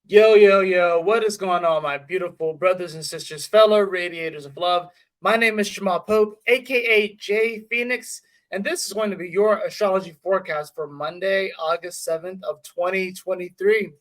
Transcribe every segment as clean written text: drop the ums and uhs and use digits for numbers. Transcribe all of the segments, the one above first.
Yo, yo, yo, what is going on, my beautiful brothers and sisters, fellow radiators of love? My name is Jamal Pope, aka J Phoenix, and this is going to be your astrology forecast for Monday, August 7th of 2023.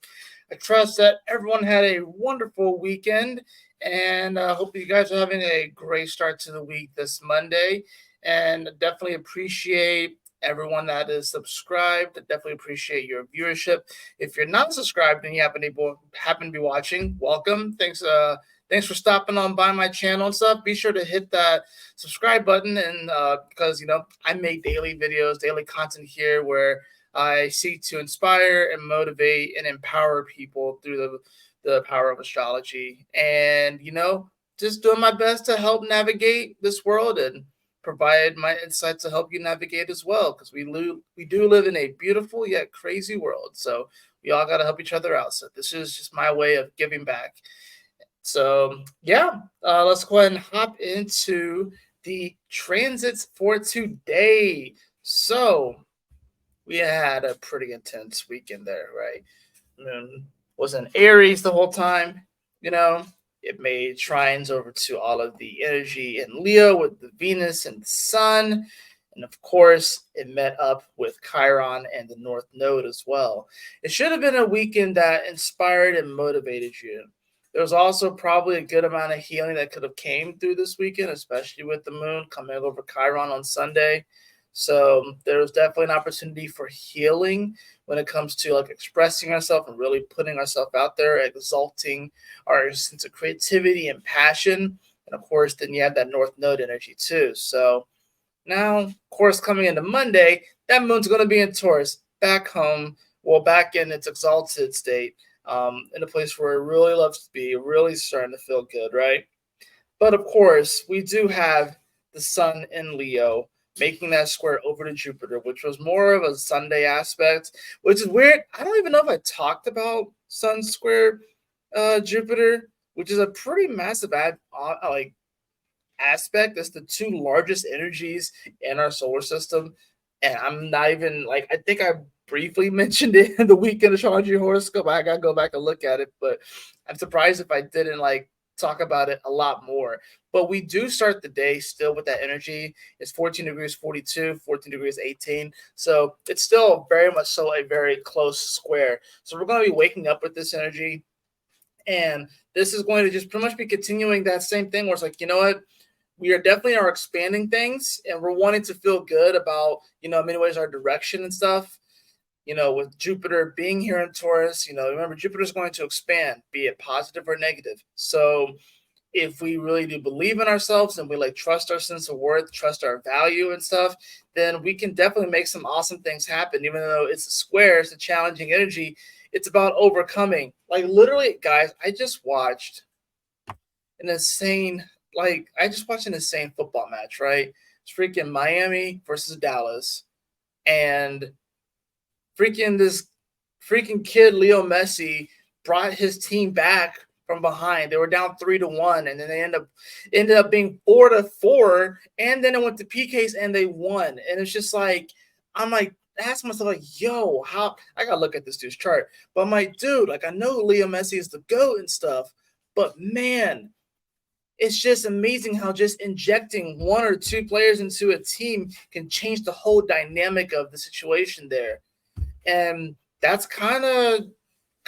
I trust that everyone had a wonderful weekend, and I hope you guys are having a great start to the week this Monday, and definitely appreciate everyone that is subscribed. Definitely appreciate your viewership. If you're not subscribed and you happen to be watching, welcome. Thanks for stopping on by my channel and stuff. Be sure to hit that subscribe button and because I make daily videos, daily content here where I seek to inspire and motivate and empower people through the power of astrology. And just doing my best to help navigate this world and provide my insights to help you navigate as well, because we do live in a beautiful yet crazy world. So we all got to help each other out. So this is just my way of giving back. So yeah, let's go ahead and hop into the transits for today. So we had a pretty intense weekend there, right? Moon was in Aries the whole time, you know. It made trines over to all of the energy in Leo with the Venus and the Sun. And of course, it met up with Chiron and the North Node as well. It should have been a weekend that inspired and motivated you. There was also probably a good amount of healing that could have came through this weekend, especially with the moon coming over Chiron on Sunday. So there was definitely an opportunity for healing when it comes to like expressing ourselves and really putting ourselves out there, exalting our sense of creativity and passion. And of course, then you have that North Node energy too. So now, of course, coming into Monday, that moon's going to be in Taurus, back home, well, back in its exalted state, in a place where it really loves to be, really starting to feel good, right? But of course, we do have the Sun in Leo making that square over to Jupiter, which was more of a Sunday aspect, which is weird. I don't even know if I talked about Sun square Jupiter, which is a pretty massive like aspect. That's the two largest energies in our solar system, and I'm not even like I think I briefly mentioned it in the weekend astrology horoscope. I gotta go back and look at it, but I'm surprised if I didn't like talk about it a lot more. But we do start the day still with that energy. It's 14 degrees 42, 14 degrees 18. So it's still very much so a very close square. So we're going to be waking up with this energy. And this is going to just pretty much be continuing that same thing where it's like, you know what? We are definitely are expanding things and we're wanting to feel good about, in many ways our direction and stuff. With Jupiter being here in Taurus, remember Jupiter is going to expand, be it positive or negative. So if we really do believe in ourselves and we like trust our sense of worth, trust our value and stuff, then we can definitely make some awesome things happen. Even though it's a square, it's a challenging energy. It's about overcoming. Like literally, guys, I just watched an insane football match, right? It's freaking Miami versus Dallas. And this freaking kid Leo Messi brought his team back from behind. They were down 3-1, and then they ended up being 4-4, and then it went to PKs and they won. And it's just like I'm like ask myself like, yo, how I gotta look at this dude's chart. But I'm like, dude, like I know Leo Messi is the GOAT and stuff, but man, it's just amazing how just injecting one or two players into a team can change the whole dynamic of the situation there. And that's kind of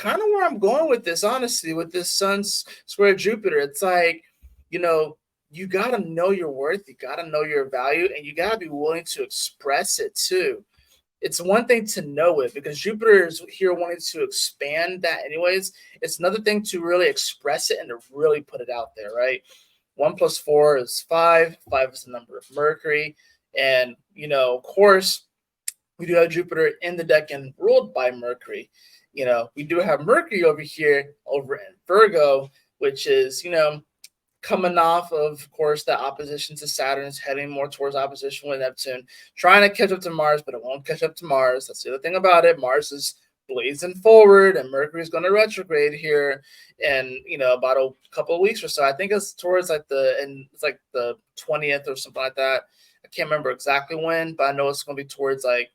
where I'm going with this, honestly, with this Sun square Jupiter. It's like, you know, you gotta know your worth, you gotta know your value, and you gotta be willing to express it too. It's one thing to know it because Jupiter is here wanting to expand that anyways. It's another thing to really express it and to really put it out there, right? 1 plus 4 is 5. 5 is the number of Mercury. And, of course, we do have Jupiter in the deck and ruled by Mercury. We do have Mercury over here over in Virgo, which is, coming off of course, the opposition to Saturn is heading more towards opposition with Neptune, trying to catch up to Mars, but it won't catch up to Mars. That's the other thing about it. Mars is blazing forward, and Mercury is going to retrograde here in about a couple of weeks or so. I think it's towards it's like the 20th or something like that. I can't remember exactly when, but I know it's going to be towards I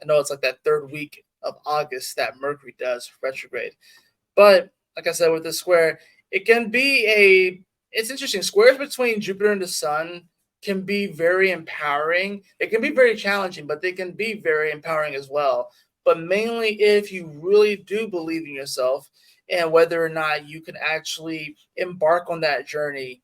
know it's like that third week of August that Mercury does retrograde. But like I said, with the square, it can be it's interesting. Squares between Jupiter and the Sun can be very empowering. It can be very challenging, but they can be very empowering as well. But mainly if you really do believe in yourself and whether or not you can actually embark on that journey,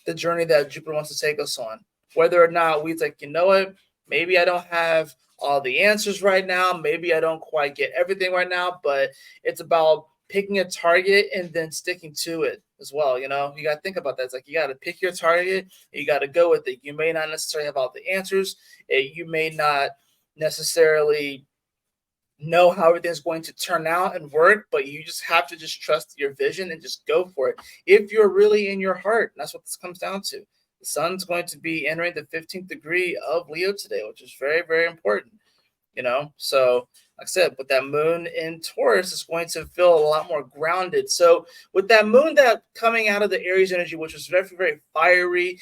the journey that Jupiter wants to take us on. Whether or not we think, you know what, maybe I don't have all the answers right now. Maybe I don't quite get everything right now, but it's about picking a target and then sticking to it as well. You got to think about that. It's like you got to pick your target, you got to go with it. You may not necessarily have all the answers. You may not necessarily know how everything's going to turn out and work, but you just have to just trust your vision and just go for it. If you're really in your heart, and that's what this comes down to. The sun's going to be entering the 15th degree of Leo today, which is very, very important. So like I said, with that moon in Taurus, it's going to feel a lot more grounded. So with that moon that coming out of the Aries energy, which was very, very fiery,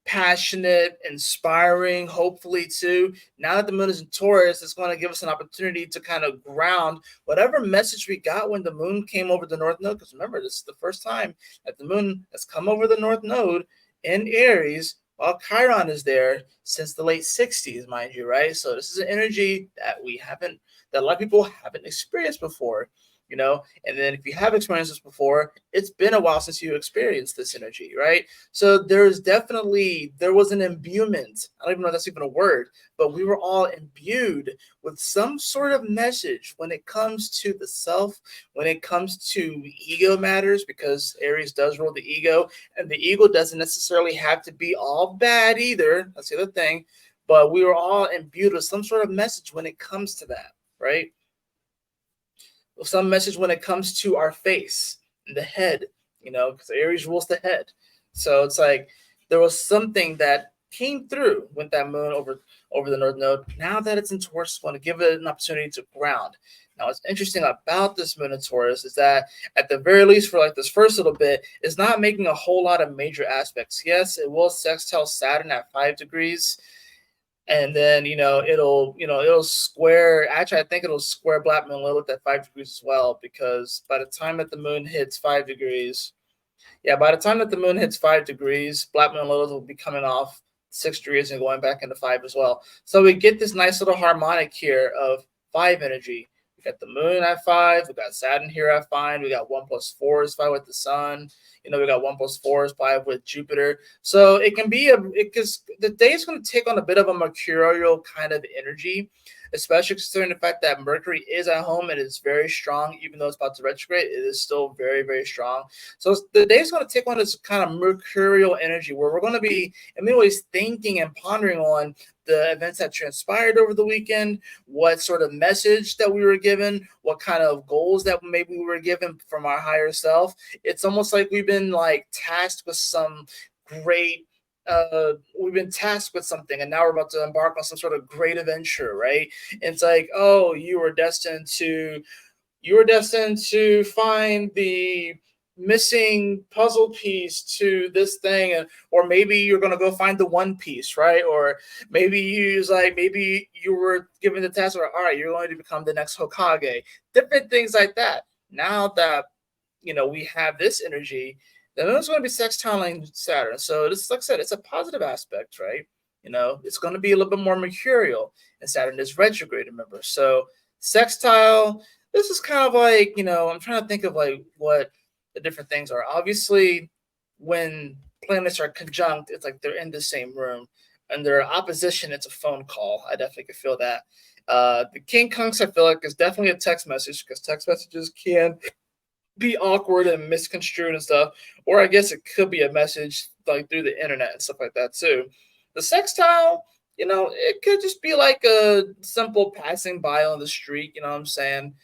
passionate, inspiring, hopefully too. Now that the moon is in Taurus, it's going to give us an opportunity to kind of ground whatever message we got when the moon came over the North Node. Because remember, this is the first time that the moon has come over the North Node in Aries while Chiron is there since the late 60s, mind you, right? So this is an energy that that a lot of people haven't experienced before. And then if you have experienced this before, it's been a while since you experienced this energy, right? So there was an imbuement. I don't even know if that's even a word, but we were all imbued with some sort of message when it comes to the self, when it comes to ego matters, because Aries does rule the ego, and the ego doesn't necessarily have to be all bad either. That's the other thing. But we were all imbued with some sort of message when it comes to that, right? Some message when it comes to our face and the head, because Aries rules the head. So it's like there was something that came through with that moon over the North Node. Now that it's in Taurus, it's going to give it an opportunity to ground. Now, what's interesting about this moon in Taurus is that, at the very least, for like this first little bit, it's not making a whole lot of major aspects. Yes, it will sextile Saturn at 5 degrees. And then it'll square. Actually, I think it'll square Black Moon Lilith at 5 degrees as well, because by the time that the moon hits 5 degrees, by the time that the moon hits 5 degrees, Black Moon Lilith will be coming off 6 degrees and going back into 5 as well. So we get this nice little harmonic here of 5 energy. We got the moon at 5. We got Saturn here at 5. We got 1 plus 4 is 5 with the sun. We got 1 plus 4 is 5 with Jupiter. So it can be because the day is going to take on a bit of a mercurial kind of energy, especially considering the fact that Mercury is at home and is very strong. Even though it's about to retrograde, it is still very, very strong. So the day is going to take on this kind of mercurial energy where we're going to be in many ways thinking and pondering on the events that transpired over the weekend, what sort of message that we were given, what kind of goals that maybe we were given from our higher self. It's almost like we've been tasked with some great we've been tasked with something, and now we're about to embark on some sort of great adventure, right? And it's like, oh, you were destined to find the missing puzzle piece to this thing, or maybe you're going to go find the one piece, right? Or maybe maybe you were given the task, or all right, you're going to become the next Hokage. Different things like that. Now that we have this energy, the moon's going to be sextiling Saturn. So this, like I said, it's a positive aspect, right? It's going to be a little bit more mercurial, and Saturn is retrograde, remember. So sextile, this is kind of like, I'm trying to think of what the different things are. Obviously, when planets are conjunct, it's like they're in the same room, and their opposition, it's a phone call. I definitely could feel that. The quincunx, I feel like, is definitely a text message, because text messages can be awkward and misconstrued and stuff. Or I guess it could be a message through the internet and stuff like that too. The sextile, it could just be like a simple passing by on the street. You know what I'm saying?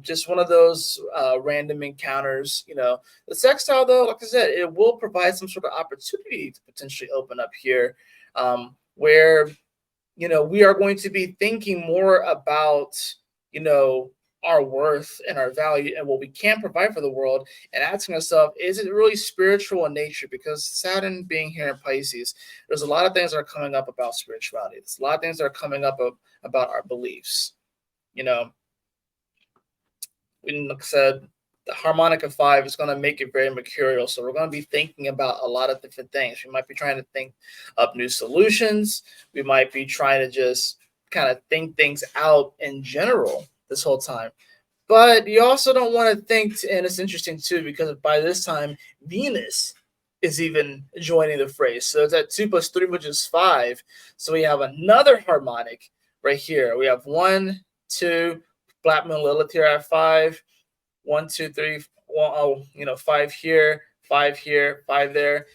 Just one of those random encounters. The sextile, though, like I said, it will provide some sort of opportunity to potentially open up here, where we are going to be thinking more about our worth and our value and what we can provide for the world, and asking ourselves, is it really spiritual in nature? Because Saturn being here in Pisces, there's a lot of things that are coming up about spirituality. There's a lot of things that are coming up about our beliefs. Like I said, the harmonic of 5 is going to make it very mercurial. So we're going to be thinking about a lot of different things. We might be trying to think up new solutions. We might be trying to just kind of think things out in general this whole time. But you also don't want to think, and it's interesting too, because by this time, Venus is even joining the phrase. So it's at 2 plus 3, which is 5. So we have another harmonic right here. We have 1, 2, Black Moon Lilith here at 5. 1, 2, 3, 5 here, 5 here, 5 there.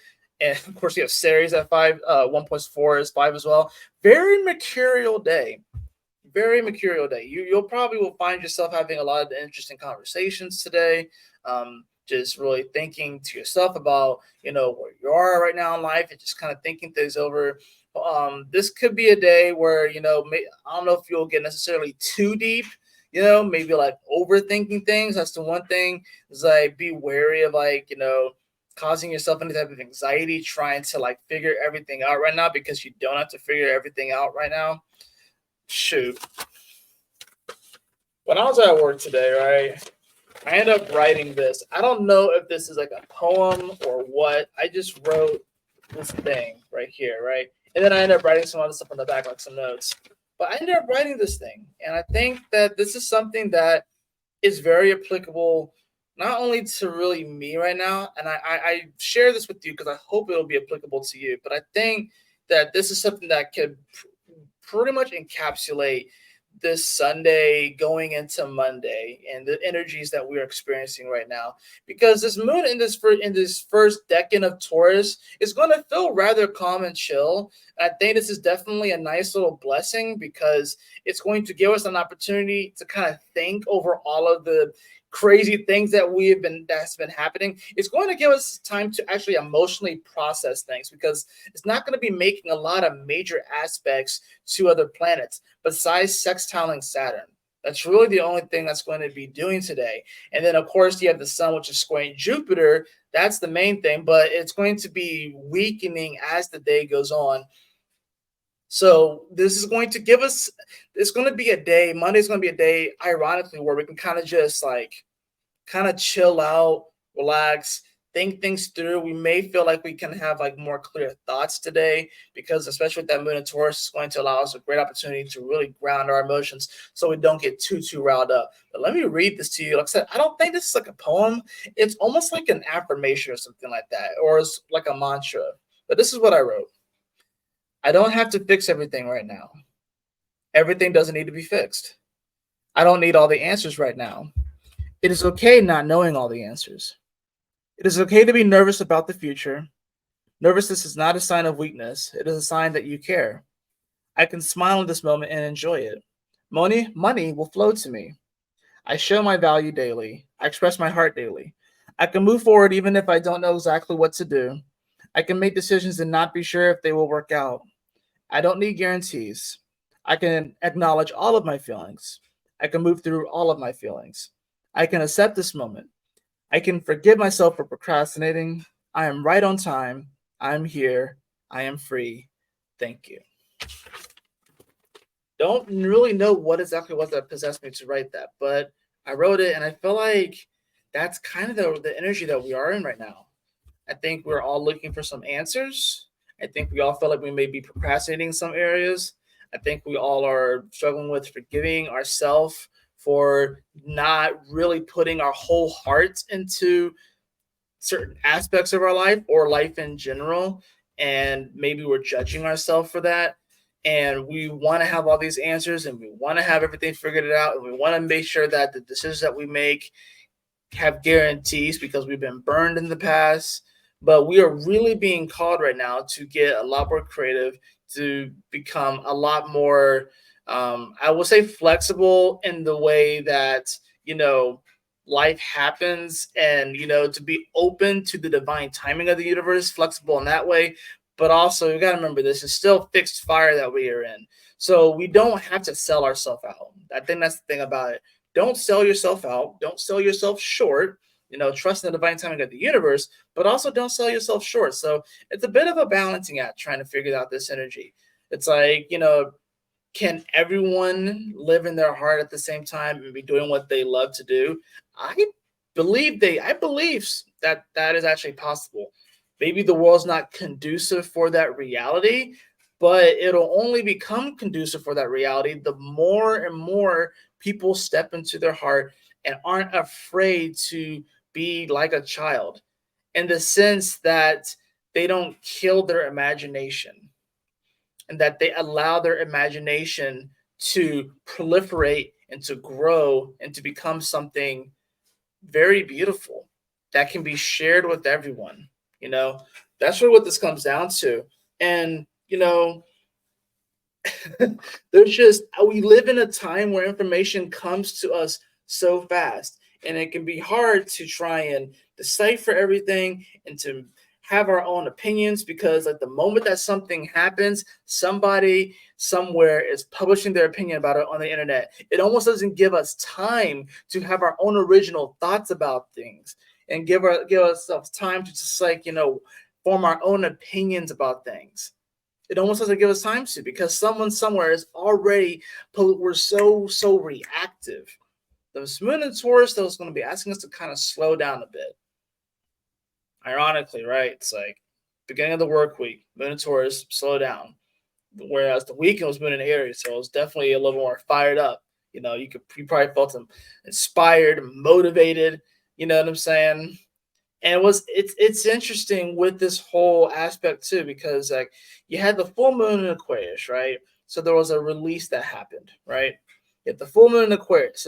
And of course, you have Ceres at 5. 1 plus 4 is 5 as well. Very mercurial day. Very mercurial day. You'll probably will find yourself having a lot of interesting conversations today. Just really thinking to yourself about where you are right now in life and just kind of thinking things over. This could be a day where I don't know if you'll get necessarily too deep. Maybe like overthinking things. That's the one thing. Is like be wary of causing yourself any type of anxiety trying to like figure everything out right now, because you don't have to figure everything out right now. Shoot. When I was at work today, right, I ended up writing this. I don't know if this is like a poem or what. I just wrote this thing right here, right? And then I ended up writing some other stuff on the back, like some notes. But I ended up writing this thing. And I think that this is something that is very applicable, not only to really me right now, and I share this with you because I hope it'll be applicable to you, but I think that this is something that could pretty much encapsulate this Sunday going into Monday and the energies that we're experiencing right now. Because this moon in this first decan of Taurus is going to feel rather calm and chill. I think this is definitely a nice little blessing, because it's going to give us an opportunity to kind of think over all of the crazy things that's been happening. It's going to give us time to actually emotionally process things, because it's not going to be making a lot of major aspects to other planets besides sextiling Saturn. That's really the only thing that's going to be doing today. And then, of course, you have the sun, which is squaring Jupiter. That's the main thing, but it's going to be weakening as the day goes on. So this is going to give us, it's going to be a day, Monday's going to be a day, ironically, where we can kind of just chill out, relax, think things through. We may feel like we can have like more clear thoughts today, because especially with that moon in Taurus, it's going to allow us a great opportunity to really ground our emotions so we don't get too riled up. But let me read this to you. Like I said, I don't think this is like a poem. It's almost like an affirmation or something like that, or it's like a mantra. But this is what I wrote. I don't have to fix everything right now. Everything doesn't need to be fixed. I don't need all the answers right now. It is okay not knowing all the answers. It is okay to be nervous about the future. Nervousness is not a sign of weakness. It is a sign that you care. I can smile in this moment and enjoy it. Money will flow to me. I show my value daily. I express my heart daily. I can move forward even if I don't know exactly what to do. I can make decisions and not be sure if they will work out. I don't need guarantees. I can acknowledge all of my feelings. I can move through all of my feelings. I can accept this moment. I can forgive myself for procrastinating. I am right on time. I am here. I am free. Thank you. Don't really know what exactly was that possessed me to write that, but I wrote it, and I feel like that's kind of the energy that we are in right now. I think we're all looking for some answers. I think we all feel like we may be procrastinating in some areas. I think we all are struggling with forgiving ourselves for not really putting our whole heart into certain aspects of our life or life in general. And maybe we're judging ourselves for that. And we want to have all these answers, and we want to have everything figured out. And we want to make sure that the decisions that we make have guarantees, because we've been burned in the past. But we are really being called right now to get a lot more creative, to become a lot more, I will say, flexible in the way that, life happens, and, to be open to the divine timing of the universe, flexible in that way. But also, you got to remember, this is still fixed fire that we are in. So we don't have to sell ourselves out. I think that's the thing about it. Don't sell yourself out. Don't sell yourself short. Trust in the divine timing of the universe, but also don't sell yourself short. So it's a bit of a balancing act trying to figure out this energy. It's like, can everyone live in their heart at the same time and be doing what they love to do? I I believe that that is actually possible. Maybe the world's not conducive for that reality, but it'll only become conducive for that reality the more and more people step into their heart and aren't afraid to be like a child, in the sense that they don't kill their imagination, and that they allow their imagination to proliferate and to grow and to become something very beautiful that can be shared with everyone. You know, that's really what this comes down to. And, there's just, we live in a time where information comes to us so fast, and it can be hard to try and decipher everything and to have our own opinions, because at the moment that something happens, somebody somewhere is publishing their opinion about it on the internet. It almost doesn't give us time to have our own original thoughts about things, and give ourselves time to just, like, form our own opinions about things. It almost doesn't give us time to, because someone somewhere is already, we're so reactive. The moon in Taurus, though, is going to be asking us to kind of slow down a bit. Ironically, right? It's like beginning of the work week, moon in Taurus, slow down. Whereas the weekend was moon in Aries, so it was definitely a little more fired up. You probably felt inspired, motivated. You know what I'm saying? And it's interesting with this whole aspect too, because like you had the full moon in Aquarius, right? So there was a release that happened, right? You had the full moon in Aquarius.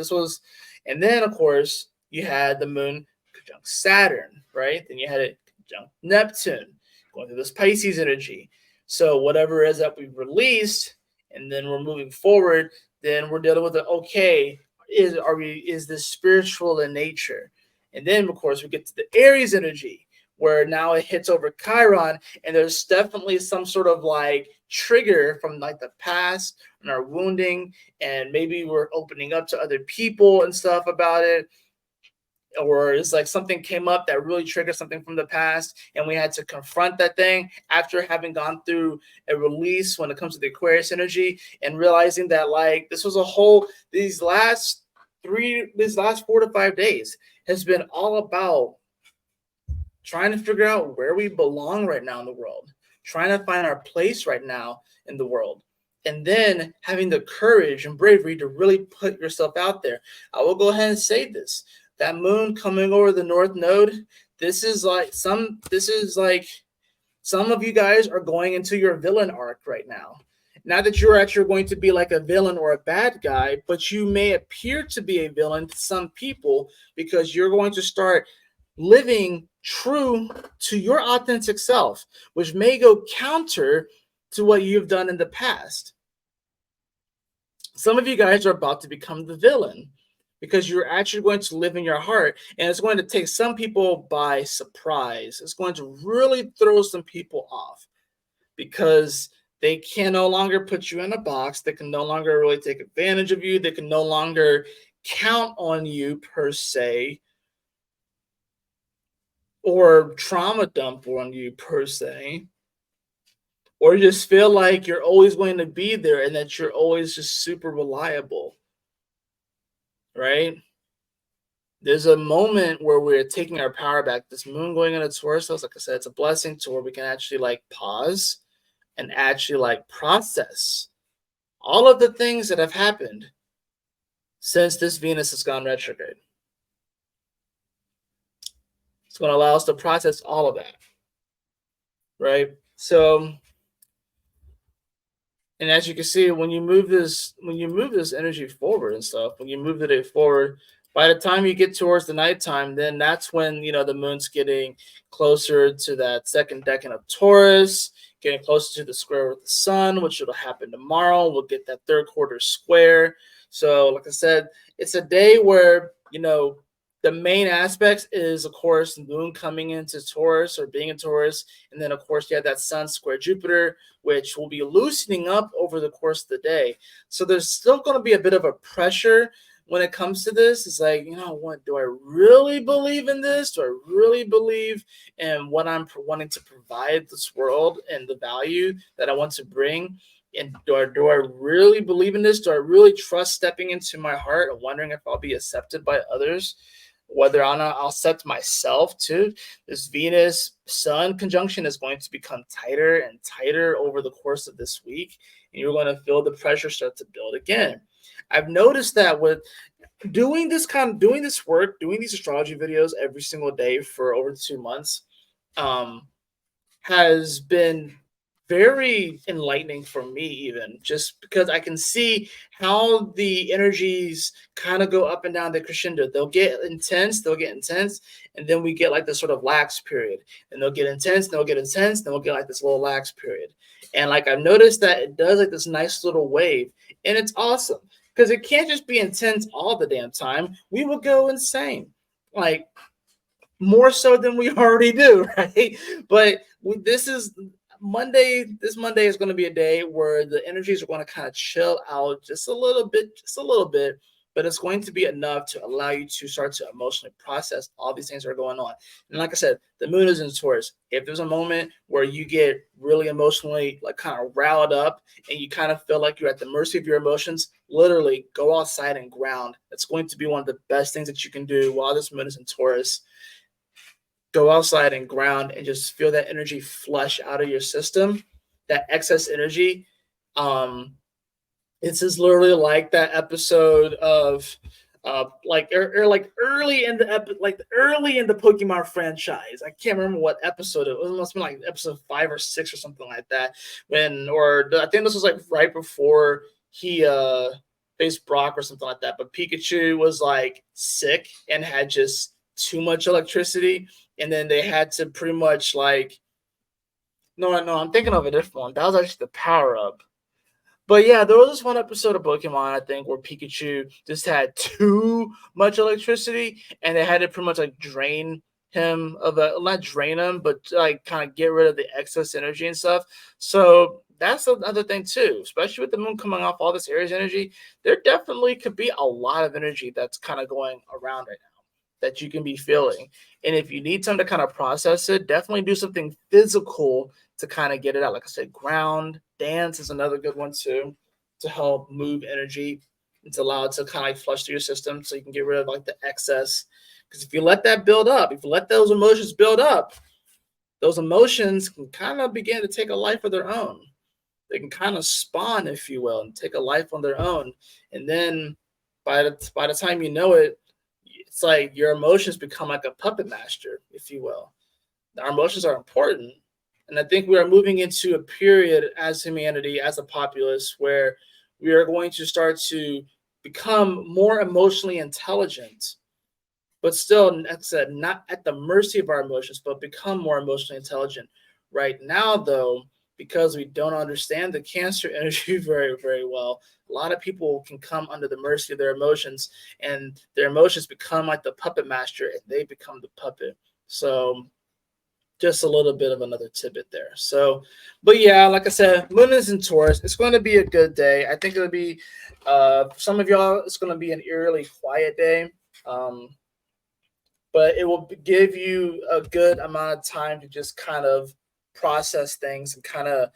And then of course you had the moon conjunct Saturn, right? Then you had it conjunct Neptune, going through this Pisces energy. So whatever it is that we released, and then we're moving forward, then we're dealing with okay, is this spiritual in nature? And then, of course, we get to the Aries energy, where now it hits over Chiron, and there's definitely some sort of like trigger from like the past and our wounding, and maybe we're opening up to other people and stuff about it, or it's like something came up that really triggered something from the past, and we had to confront that thing after having gone through a release when it comes to the Aquarius energy, and realizing that like this was a whole these last 4 to 5 days has been all about trying to figure out where we belong right now in the world, trying to find our place right now in the world, and then having the courage and bravery to really put yourself out there. I will go ahead and say this. That moon coming over the North Node, this is like some of you guys are going into your villain arc right now. Not that you're actually going to be like a villain or a bad guy, but you may appear to be a villain to some people, because you're going to start living true to your authentic self, which may go counter to what you've done in the past. Some of you guys are about to become the villain, because you're actually going to live in your heart, and it's going to take some people by surprise. It's going to really throw some people off, because they can no longer put you in a box. They can no longer really take advantage of you. They can no longer count on you per se, or trauma dump on you per se, or just feel like you're always going to be there and that you're always just super reliable, right? There's a moment where we're taking our power back. This moon going into Taurus, like I said, it's a blessing to where we can actually like pause and actually like process all of the things that have happened since this Venus has gone retrograde. It's going to allow us to process all of that, right? So, and as you can see, when you move this energy forward and stuff, when you move the day forward, by the time you get towards the nighttime, then that's when the moon's getting closer to that second decan of Taurus, getting closer to the square with the sun, which will happen tomorrow. We'll get that third quarter square. So, like I said, it's a day where the main aspects is, of course, the moon coming into Taurus or being in Taurus, and then of course you have that sun square Jupiter, which will be loosening up over the course of the day. So there's still going to be a bit of a pressure when it comes to this. It's like, what, do I really believe in this? Do I really believe in what I'm wanting to provide this world and the value that I want to bring? And do I really believe in this? Do I really trust stepping into my heart and wondering if I'll be accepted by others? whether or not I'll set myself to. This Venus Sun conjunction is going to become tighter and tighter over the course of this week, and you're going to feel the pressure start to build again. I've noticed that with doing this work, doing these astrology videos every single day for over 2 months, um, has been very enlightening for me, even just because I can see how the energies kind of go up and down the crescendo. They'll get intense, and then we get like this sort of lax period, and they'll get intense, they'll get intense, then we'll get like this little lax period. And like I've noticed that it does like this nice little wave, and it's awesome because it can't just be intense all the damn time. We will go insane. Like more so than we already do, right? But this is Monday. This Monday is going to be a day where the energies are going to kind of chill out just a little bit, but it's going to be enough to allow you to start to emotionally process all these things that are going on. And like I said, the moon is in Taurus. If there's a moment where you get really emotionally like kind of riled up and you kind of feel like you're at the mercy of your emotions, literally go outside and ground. That's going to be one of the best things that you can do while this moon is in Taurus. Go outside and ground and just feel that energy flush out of your system, that excess energy. This is literally like that episode of like like early in the Pokemon franchise. I can't remember what episode it was. It must have been like episode 5 or 6 or something like that. I think this was like right before he faced Brock or something like that. But Pikachu was like sick and had just too much electricity, and then they had to pretty much like no, I'm thinking of a different one. That was actually the power up. But yeah, there was this one episode of Pokemon, I think, where Pikachu just had too much electricity, and they had to pretty much like drain him not drain him, but like kind of get rid of the excess energy and stuff. So that's another thing too, especially with the moon coming off all this Aries energy. There definitely could be a lot of energy that's kind of going around right now that you can be feeling. And if you need time to kind of process it, definitely do something physical to kind of get it out. Like I said, ground, dance is another good one too, to help move energy and to allow it to kind of like flush through your system so you can get rid of like the excess. Because if you let that build up, if you let those emotions build up, those emotions can kind of begin to take a life of their own. They can kind of spawn, if you will, and take a life on their own. And then by the time you know it, it's like your emotions become like a puppet master, if you will. Our emotions are important. And I think we are moving into a period as humanity, as a populace, where we are going to start to become more emotionally intelligent, but still, like I said, not at the mercy of our emotions, but become more emotionally intelligent. Right now, though, because we don't understand the Cancer energy very, very well, a lot of people can come under the mercy of their emotions, and their emotions become like the puppet master, and they become the puppet. So just a little bit of another tidbit there. So, but yeah, like I said, moon is in Taurus. It's going to be a good day. I think it'll be, for some of y'all, it's going to be an eerily quiet day. But it will give you a good amount of time to just kind of process things and kind of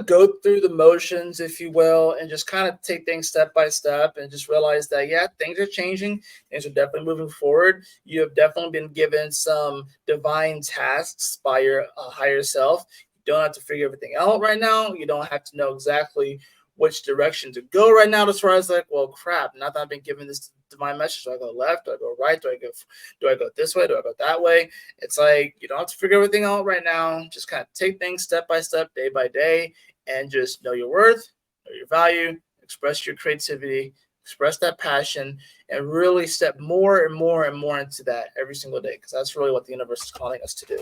go through the motions, if you will, and just kind of take things step by step and just realize that, yeah, things are changing. Things are definitely moving forward. You have definitely been given some divine tasks by your higher self. You don't have to figure everything out right now. You don't have to know exactly which direction to go right now, as far as like, well, crap, now that I've been given this divine message, do I go left? Do I go right? Do I go this way? Do I go that way? It's like you don't have to figure everything out right now. Just kind of take things step by step, day by day, and just know your worth, know your value, express your creativity, express that passion, and really step more and more and more into that every single day, because that's really what the universe is calling us to do.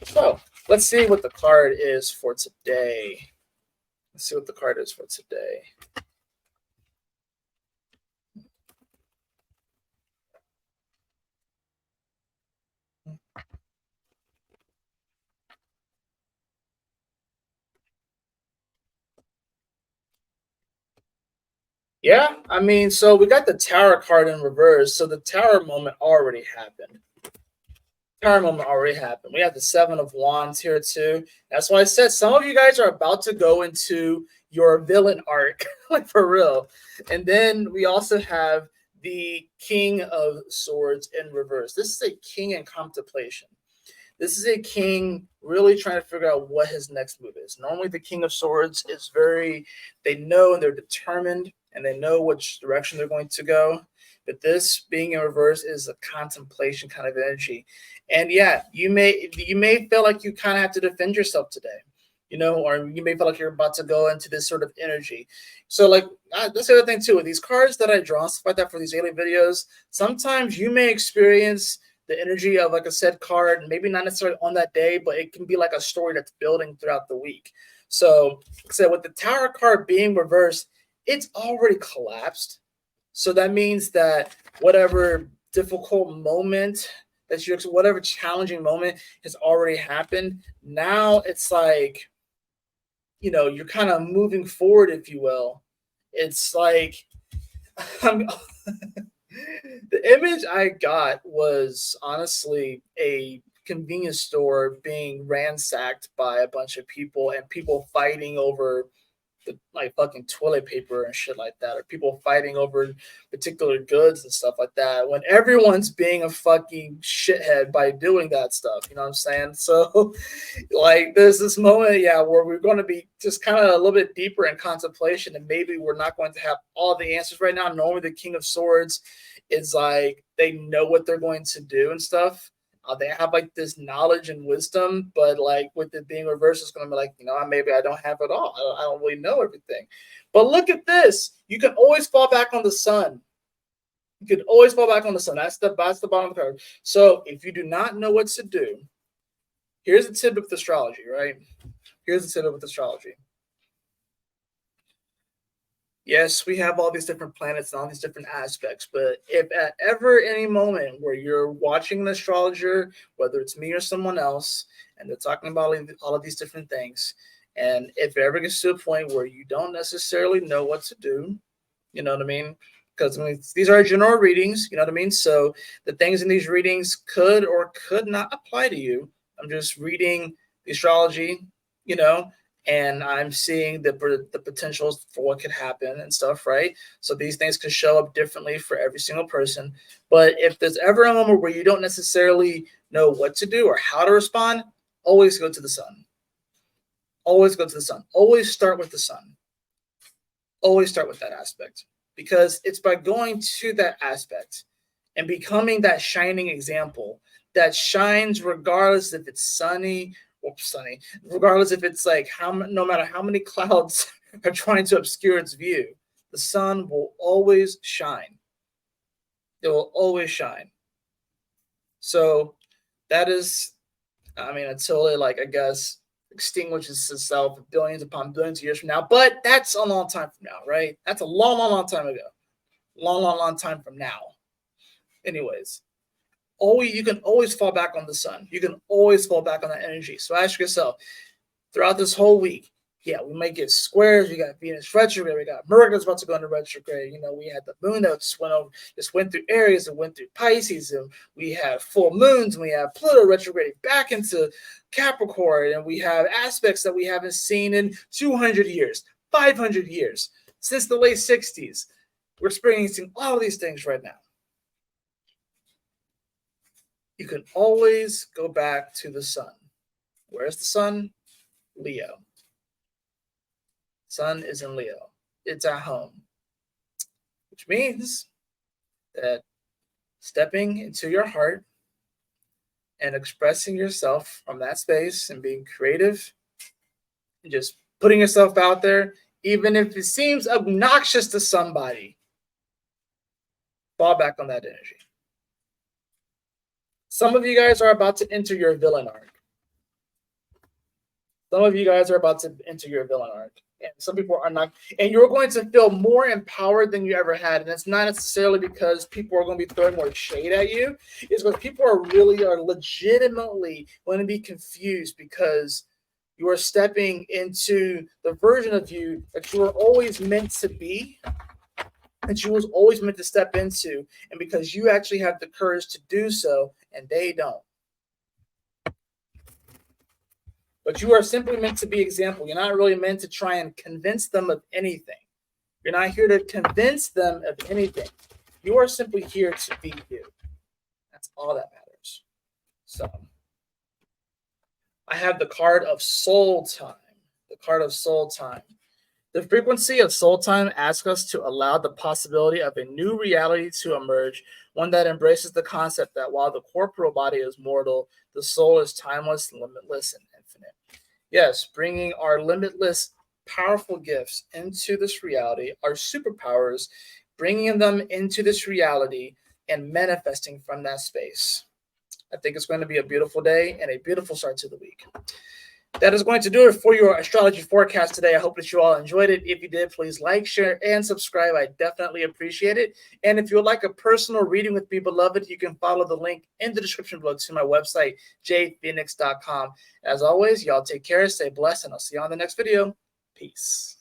So let's see what the card is for today. Let's see what the card is for today. Yeah, I mean, so we got the Tower card in reverse. So the Tower moment already happened. Tower moment already happened. We have the Seven of Wands here too. That's why I said some of you guys are about to go into your villain arc, like for real. And then we also have the King of Swords in reverse. This is a king in contemplation. This is a king really trying to figure out what his next move is. Normally, the King of Swords is they know and they're determined and they know which direction they're going to go. But this being in reverse is a contemplation kind of energy. And yeah, you may feel like you kind of have to defend yourself today, or you may feel like you're about to go into this sort of energy. So like, that's the other thing too, with these cards that I draw, stuff like that for these daily videos, sometimes you may experience the energy of like a said card, maybe not necessarily on that day, but it can be like a story that's building throughout the week. So with the Tower card being reversed, it's already collapsed. So that means that whatever difficult moment whatever challenging moment has already happened, now it's like, you're kind of moving forward, if you will. It's like, the image I got was honestly a convenience store being ransacked by a bunch of people and people fighting over like fucking toilet paper and shit like that, or people fighting over particular goods and stuff like that, when everyone's being a fucking shithead by doing that stuff. You know what I'm saying? So like there's this moment, where we're going to be just kind of a little bit deeper in contemplation, and maybe we're not going to have all the answers right now. Normally the King of Swords is like, they know what they're going to do and stuff. They have like this knowledge and wisdom, but like with it being reversed, it's going to be like, maybe I don't have it all. I don't really know everything. But look at this. You can always fall back on the sun. You can always fall back on the sun. That's the bottom of the card. So if you do not know what to do, here's a tip with astrology, right? Here's a tip with astrology. Yes, we have all these different planets and all these different aspects, but if at ever any moment where you're watching an astrologer, whether it's me or someone else, and they're talking about all of these different things, and if it ever gets to a point where you don't necessarily know what to do, you know what I mean? Because these are general readings, you know what I mean? So the things in these readings could or could not apply to you. I'm just reading the astrology, and I'm seeing the potentials for what could happen and stuff, right? So these things can show up differently for every single person. But if there's ever a moment where you don't necessarily know what to do or how to respond, always go to the sun. Always go to the sun. Always start with the sun. Always start with that aspect, because it's by going to that aspect and becoming that shining example that shines regardless if it's sunny, regardless if it's like no matter how many clouds are trying to obscure its view, the sun will always shine. It will always shine. So that is, until it, like, I guess, extinguishes itself billions upon billions of years from now. But that's a long time from now, right? That's a long, long, long time ago. Long time from now. Anyways, you can always fall back on the sun. You can always fall back on that energy. So ask yourself, throughout this whole week, we might get squares. We got Venus retrograde. We got Mercury's about to go into retrograde. We had the moon that just went through Aries and went through Pisces. And we have full moons. And we have Pluto retrograde back into Capricorn. And we have aspects that we haven't seen in 200 years, 500 years, since the late 60s. We're experiencing all of these things right now. You can always go back to the sun. Where's the sun? Leo. Sun is in Leo. It's at home, which means that stepping into your heart and expressing yourself from that space and being creative and just putting yourself out there, even if it seems obnoxious to somebody, fall back on that energy. Some of you guys are about to enter your villain arc. Some of you guys are about to enter your villain arc. And some people are not. And you're going to feel more empowered than you ever had. And it's not necessarily because people are going to be throwing more shade at you. It's because people are legitimately going to be confused, because you are stepping into the version of you that you were always meant to be, that you was always meant to step into. And because you actually have the courage to do so, and they don't. But you are simply meant to be example. You're not really meant to try and convince them of anything. You're not here to convince them of anything. You are simply here to be you. That's all that matters. So I have the card of soul time. The card of soul time. The frequency of soul time asks us to allow the possibility of a new reality to emerge, one that embraces the concept that while the corporeal body is mortal, the soul is timeless, limitless, and infinite. Yes, bringing our limitless, powerful gifts into this reality, our superpowers, bringing them into this reality and manifesting from that space. I think it's going to be a beautiful day and a beautiful start to the week. That is going to do it for your astrology forecast today. I hope that you all enjoyed it. If you did, please like, share, and subscribe. I definitely appreciate it. And if you would like a personal reading with me, beloved, you can follow the link in the description below to my website, jphoenix.com. As always, y'all take care, stay blessed, and I'll see you on the next video. Peace.